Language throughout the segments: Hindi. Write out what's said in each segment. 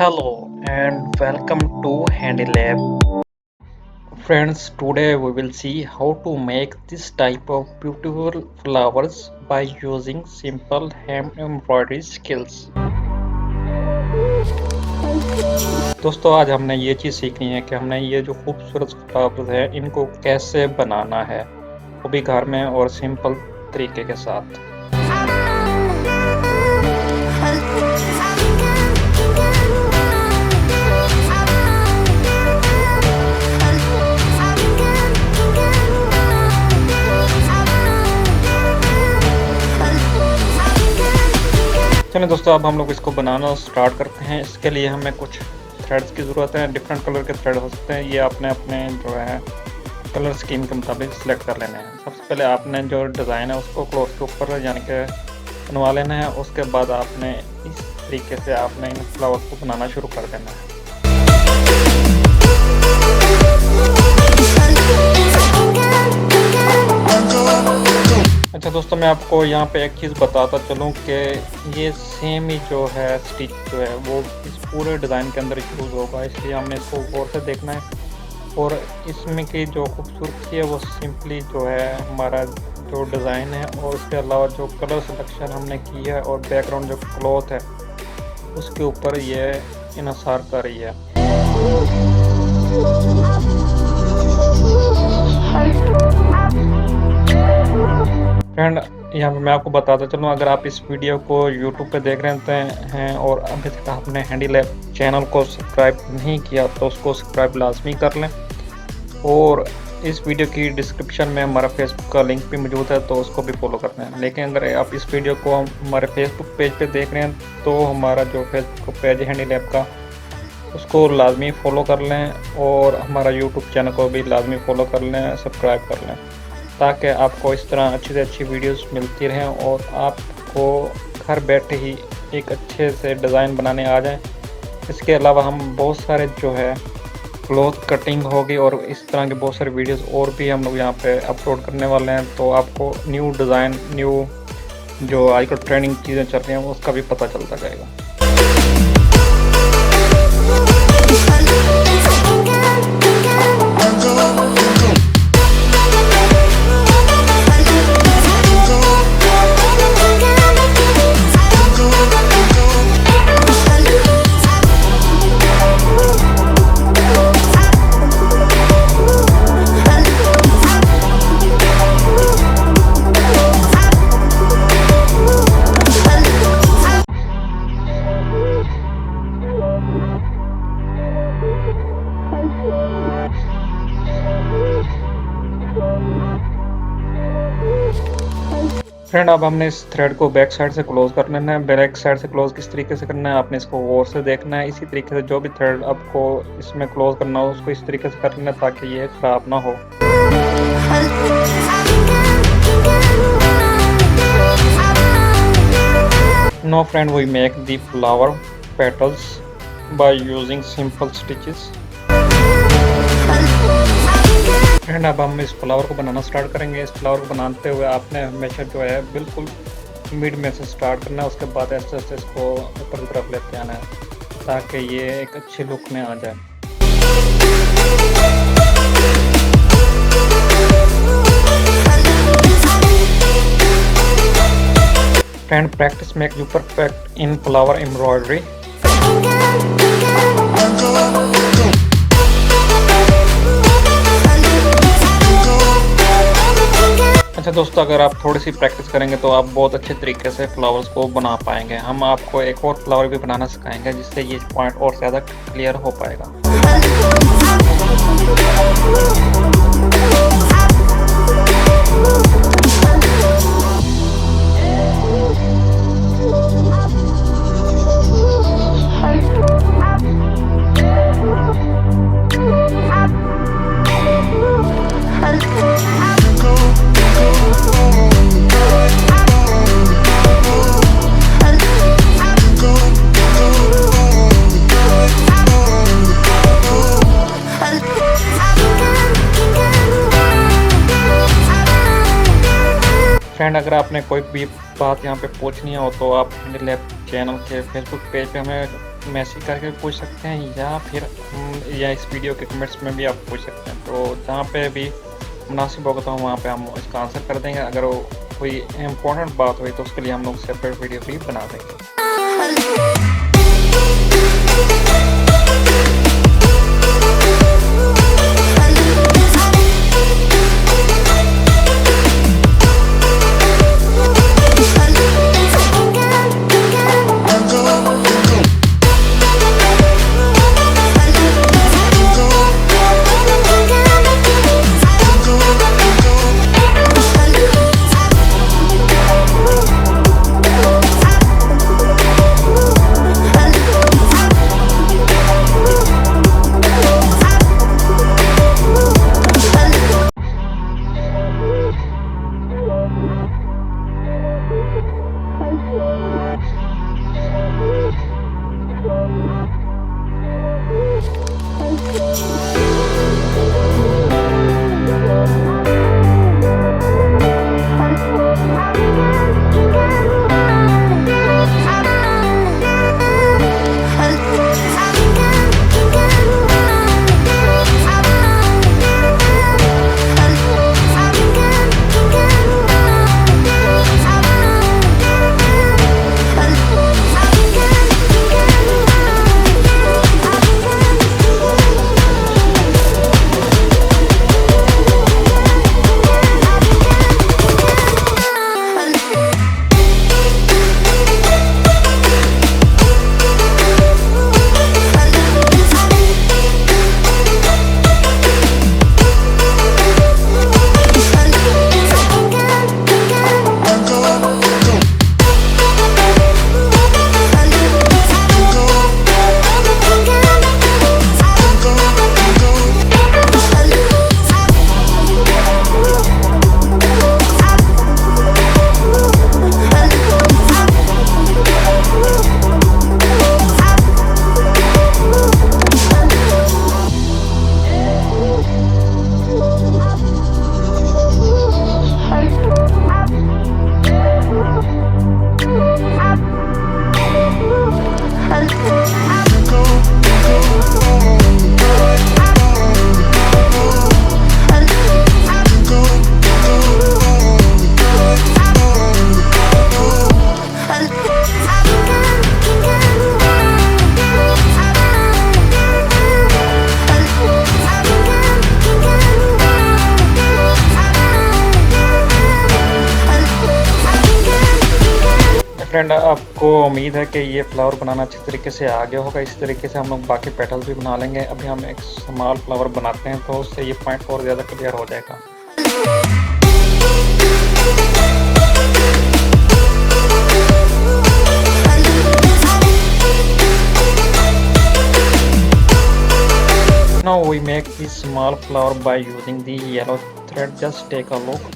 Hello and welcome to Handy Lab. Friends, today we will see how to make this type of beautiful flowers by using simple hand embroidery skills. दोस्तों आज हमने ये चीज़ सीखनी है कि हमने ये जो खूबसूरत फ्लावर्स है इनको कैसे बनाना है, वो भी घर में और सिंपल तरीके के साथ। चलिए दोस्तों अब हम लोग इसको बनाना स्टार्ट करते हैं। इसके लिए हमें कुछ थ्रेड्स की ज़रूरत है। डिफरेंट कलर के थ्रेड हो सकते हैं, ये आपने अपने जो है कलर स्कीम के मुताबिक सिलेक्ट कर लेने हैं। सबसे पहले आपने जो डिज़ाइन है उसको क्लॉथ के ऊपर यानी कि बनवा लेना है। उसके बाद आपने इस तरीके से आपने इन फ्लावर्स को बनाना शुरू कर देना है। अच्छा दोस्तों मैं आपको यहाँ पे एक चीज़ बताता चलूँ कि ये सेम ही जो है स्टिच जो है वो इस पूरे डिज़ाइन के अंदर यूज़ होगा, इसलिए हमने इसको गौर से देखना है। और इसमें की जो खूबसूरती है वो सिंपली जो है हमारा जो डिज़ाइन है और उसके अलावा जो कलर सिलेक्शन हमने की है और बैकग्राउंड जो क्लॉथ है उसके ऊपर ये इन्हार कर रही है। फ्रेंड यहाँ पे मैं आपको बताता चलूँ, अगर आप इस वीडियो को YouTube पे देख रहे हैं और अभी तक आपने हैंडी लैब चैनल को सब्सक्राइब नहीं किया तो उसको सब्सक्राइब लाजमी कर लें। और इस वीडियो की डिस्क्रिप्शन में हमारा फेसबुक का लिंक भी मौजूद है तो उसको भी फॉलो करते हैं। लेकिन अगर आप इस वीडियो को हमारे फेसबुक पेज पे देख रहे हैं तो हमारा जो फेसबुक पेज है हैंडी लैब का उसको लाजमी फ़ॉलो कर लें और हमारा यूट्यूब चैनल को भी लाजमी फ़ॉलो कर लें, सब्सक्राइब कर लें, ताकि आपको इस तरह अच्छी से अच्छी वीडियोस मिलती रहें और आपको घर बैठे ही एक अच्छे से डिज़ाइन बनाने आ जाएं। इसके अलावा हम बहुत सारे जो है क्लॉथ कटिंग होगी और इस तरह के बहुत सारे वीडियोस और भी हम लोग यहाँ पे अपलोड करने वाले हैं, तो आपको न्यू डिज़ाइन न्यू जो आजकल ट्रेंडिंग चीज़ें चल रही हैं उसका भी पता चलता जाएगा। फ्रेंड अब हमने इस थ्रेड को बैक साइड से क्लोज कर लेना है। बैक साइड से क्लोज किस तरीके से करना है आपने इसको गौर से देखना है। इसी तरीके से जो भी थ्रेड आपको इसमें क्लोज करना हो उसको इस तरीके से कर लेना है ताकि ये खराब ना हो। Now friend, we make the flower petals by using simple stitches. Friend अब हम इस फ्लावर को बनाना स्टार्ट करेंगे। इस फ्लावर को बनाते हुए आपने हमेशा जो है बिल्कुल मिड में से स्टार्ट करना है, उसके बाद ऐसे ऐसे इसको ऊपर की तरफ लेते आना है ताकि ये एक अच्छी लुक में आ जाए। Friend practice make you perfect in flower embroidery. अच्छा दोस्तों अगर आप थोड़ी सी प्रैक्टिस करेंगे तो आप बहुत अच्छे तरीके से फ्लावर्स को बना पाएंगे। हम आपको एक और फ्लावर भी बनाना सिखाएंगे जिससे ये पॉइंट और ज़्यादा क्लियर हो पाएगा। फ्रेंड अगर आपने कोई भी बात यहाँ पे पूछनी हो तो आप हैंडी लैब चैनल के फेसबुक पेज पे हमें मैसेज करके पूछ सकते हैं, या फिर या इस वीडियो के कमेंट्स में भी आप पूछ सकते हैं। तो जहाँ पे भी मुनासिब होगा तो वहाँ पे हम इसका आंसर कर देंगे। अगर वो कोई इम्पोर्टेंट बात हुई तो उसके लिए हम लोग सेपरेट वीडियो भी बना देंगे। फ्रेंड, आपको उम्मीद है कि ये फ्लावर बनाना अच्छी तरीके से आ गया होगा। इस तरीके से हम लोग बाकी पेटल्स भी बना लेंगे। अभी हम एक स्मॉल फ्लावर बनाते हैं तो उससे ये पॉइंट और ज़्यादा क्लियर हो जाएगा। Now we make this small flower by using the yellow thread. Just take a look.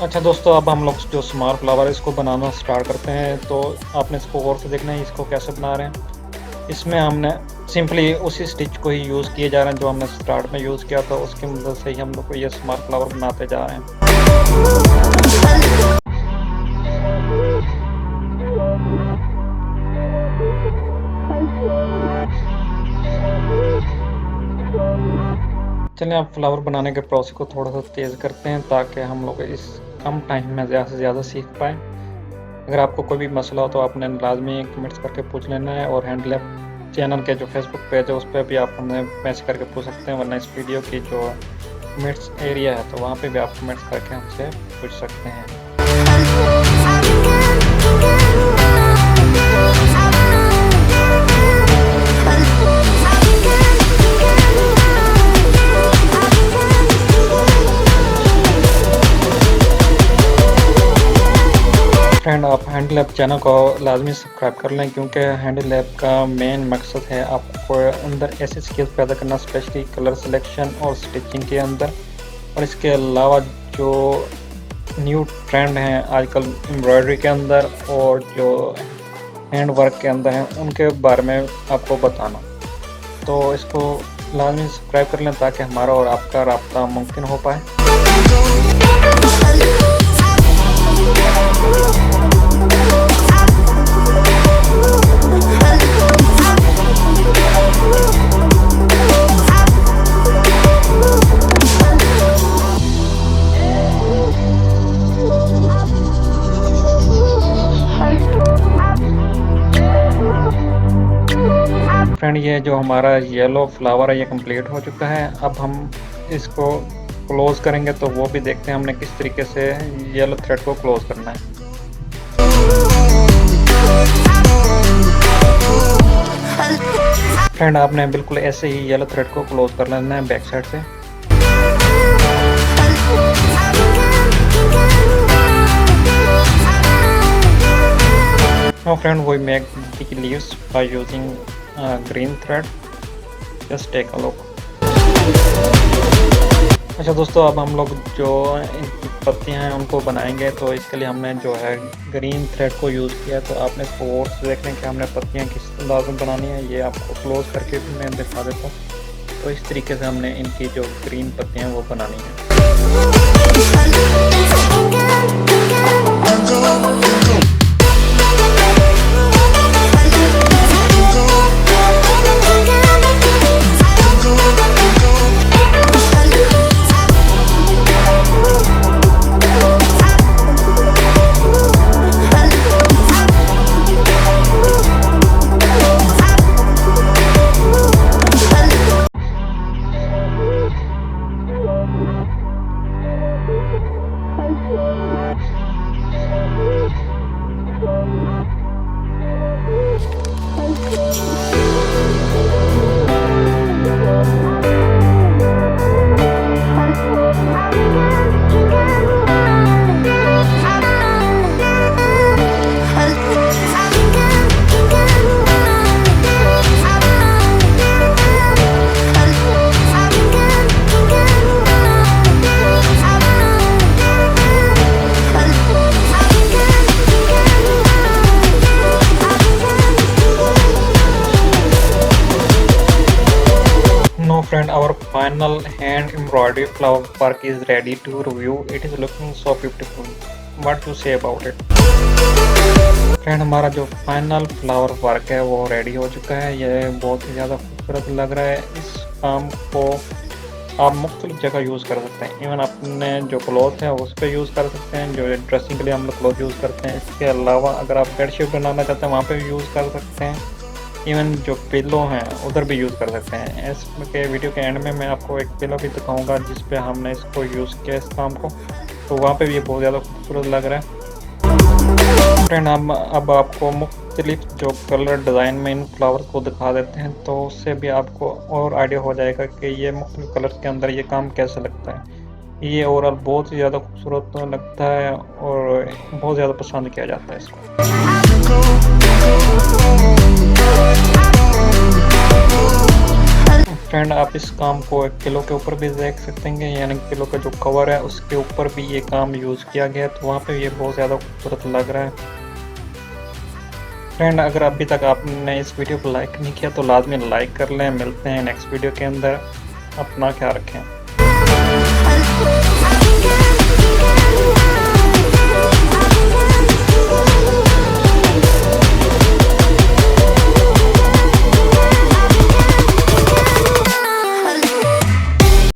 अच्छा दोस्तों, अब हम लोग जो स्मॉल फ्लावर है इसको बनाना स्टार्ट करते हैं। तो आपने इसको गौर से देखना है इसको कैसे बना रहे हैं। इसमें हमने सिंपली उसी स्टिच को ही यूज़ किए जा रहे हैं जो हमने स्टार्ट में यूज़ किया था। उसकी मदद से ही हम लोग को ये स्मॉल फ्लावर बनाते जा रहे हैं। चलिए, आप फ्लावर बनाने के प्रोसेस को थोड़ा सा तेज़ करते हैं ताकि हम लोग इस कम टाइम में ज़्यादा से ज़्यादा सीख पाएँ। अगर आपको कोई भी मसला हो तो आपने लाजमी कमेंट्स करके पूछ लेना है, और हैंड लैब चैनल के जो फेसबुक पेज है उस पर भी आप हमें मैसेज करके पूछ सकते हैं, वरना इस वीडियो की जो कमेंट्स एरिया है तो वहाँ पे भी आप कमेंट्स करके हमसे पूछ सकते हैं। फ्रेंड, आप हैंड लैब चैनल को लाजमी सब्सक्राइब कर लें, क्योंकि हैंड लैब का मेन मकसद है आपको अंदर ऐसे स्किल्स पैदा करना, स्पेशली कलर सिलेक्शन और स्टिचिंग के अंदर। और इसके अलावा जो न्यू ट्रेंड हैं आजकल एम्ब्रॉयडरी के अंदर और जो हैंड वर्क के अंदर हैं उनके बारे में आपको बताना। तो इसको लाजमी सब्सक्राइब कर लें ताकि हमारा और आपका राब्ता मुमकिन हो पाए। फ्रेंड ये जो हमारा येलो फ्लावर है ये कंप्लीट हो चुका है। अब हम इसको क्लोज करेंगे तो वो भी देखते हैं हमने किस तरीके से येलो थ्रेड को क्लोज करना है। फ्रेंड आपने बिल्कुल ऐसे ही येलो थ्रेड को क्लोज कर लेना है बैक साइड से। Now friend, we make the leaves by using green thread. Just take a look. अच्छा दोस्तों, अब हम लोग जो इनकी पत्तियां हैं उनको बनाएंगे, तो इसके लिए हमने जो है ग्रीन थ्रेड को यूज़ किया है। तो आपने इसको और से देखने कि हमने पत्तियां किस अंदाज में बनानी है, ये आपको क्लोज करके भी मैं दिखा देता हूँ। तो इस तरीके से हमने इनकी जो ग्रीन पत्तियां हैं वो बनानी है। Friend, our final hand embroidery flower work is ready to review. It is looking so beautiful. What you say about it? Friend हमारा जो फाइनल फ्लावर वर्क है वो रेडी हो चुका है। ये बहुत ही ज़्यादा खूबसूरत लग रहा है। इस काम को आप मुख्तलिफ जगह यूज़ कर सकते हैं। इवन अपने जो क्लॉथ है उस पर यूज़ कर सकते हैं, जो ड्रेसिंग के लिए हम लोग क्लॉथ यूज़ करते हैं। इसके अलावा अगर आप बेडशीट बनाना चाहते हैं वहाँ पे भी यूज़ कर सकते हैं। इवन जो पिलो हैं उधर भी यूज़ कर सकते हैं। इसके वीडियो के एंड में मैं आपको एक पिलो भी दिखाऊंगा जिस पे हमने इसको यूज़ किया इस काम को, तो वहाँ पे भी ये बहुत ज़्यादा खूबसूरत लग रहा है। फ्रेंड हम अब आपको मुख्तलिफ जो कलर डिज़ाइन में इन फ्लावर्स को दिखा देते हैं, तो उससे भी आपको और आइडिया हो जाएगा कि ये मुख्तलिफ कलर्स के अंदर ये काम कैसे लगता है। ये ओवरऑल बहुत ही ज़्यादा खूबसूरत लगता है और बहुत ज़्यादा पसंद किया जाता है इसको। फ्रेंड आप इस काम को एक पिलो के ऊपर भी देख सकते हैं, यानी पिलो का जो कवर है उसके ऊपर भी ये काम यूज़ किया गया है, तो वहाँ पे ये बहुत ज़्यादा खूबसूरत लग रहा है। फ्रेंड अगर अभी तक आपने इस वीडियो को लाइक नहीं किया तो लाजमी लाइक कर लें। मिलते हैं नेक्स्ट वीडियो के अंदर। अपना ख्याल रखें।